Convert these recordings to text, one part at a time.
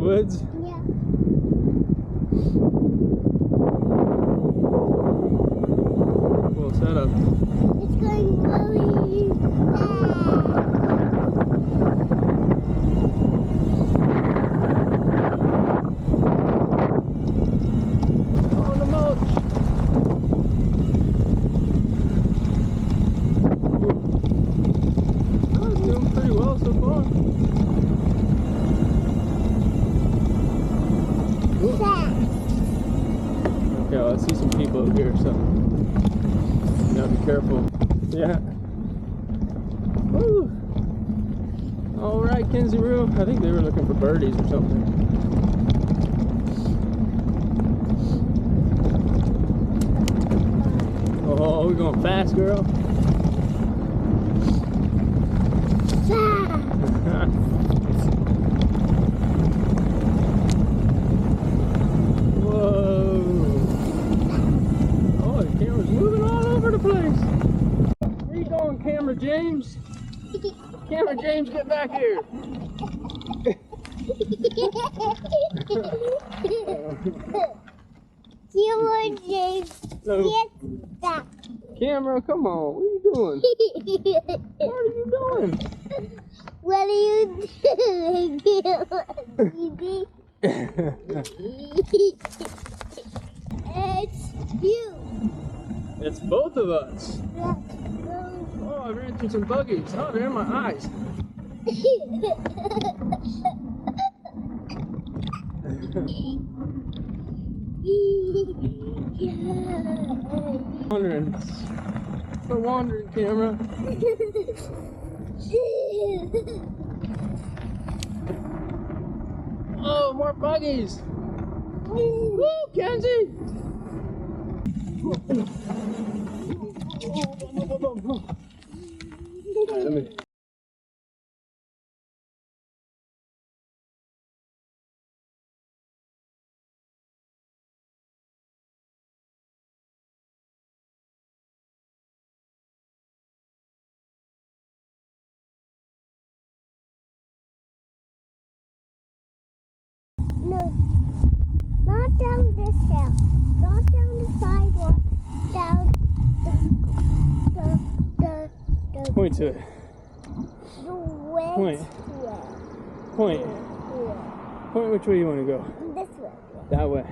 woods? Yeah. Cool setup. It's going really fast. On the mulch. Oh, it's doing pretty well so far. Fast. Okay, well, I see some people over here, so you gotta be careful. Yeah. Woo! All right, Kenzie Roo. I think they were looking for birdies or something. Oh, we're going fast, girl. Whoa! Oh, the camera's moving all over the place. Where you going, Camera James? Camera James, get back here. Camera James, get back. Camera, come on. What are you doing? What are you doing? What are you doing, baby? It's you. It's both of us. Let's go. Oh, I ran through some buggies. Oh, they're in my eyes. Wandering. We're wandering, Camera. Oh, more buggies. Woo, Kenzie. Let me. No, not down this hill, not down the sidewalk, down the Point to it. west Point. way. Point. Point which way you want to go. This way. That way.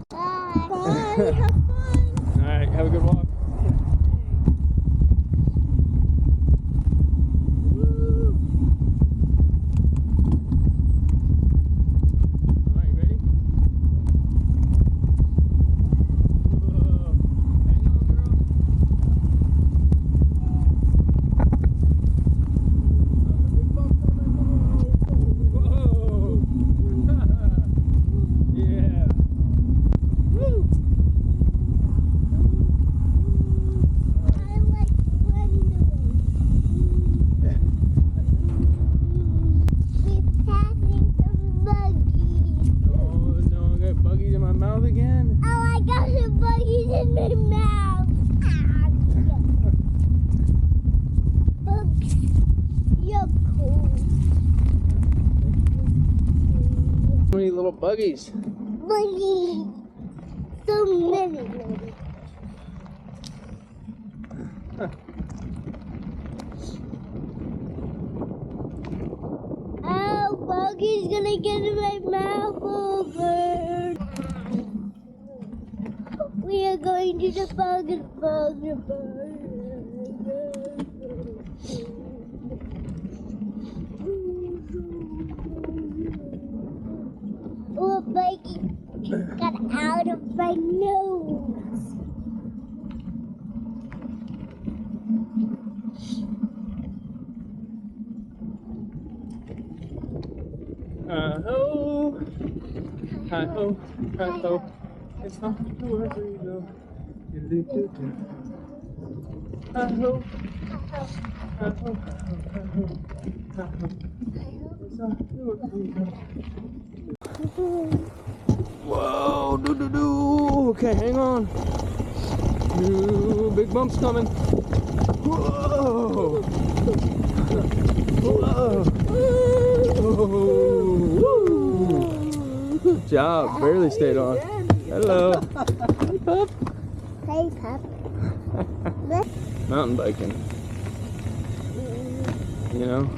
Bye. Bye. Have fun. All right, have a good walk. All right, ready? Whoa. Hang on, girl. Big bump coming. Whoa. Yeah. Woo. I like wondering. We're passing some buggies. Oh no, I got buggies in my mouth again. Oh, I got some buggies in my mouth. Ah, bugs. You're cool. How many little buggies? Buggies. So many. Oh, buggy's gonna get in my mouth over. We are going to the buggy. Oh, buggy got out of my nose. Ho, hi ho, hi ho. It's not the words we know. Hi ho, hi ho, hi ho, hi ho. It's not the words we know. Whoa, doo doo doo. Okay, hang on. Ooh, big bumps coming. Whoa. Whoa. Whoa. Woo. job. Barely stayed on. Hello. Hey, pup. Hey, pup. Mountain biking. You know?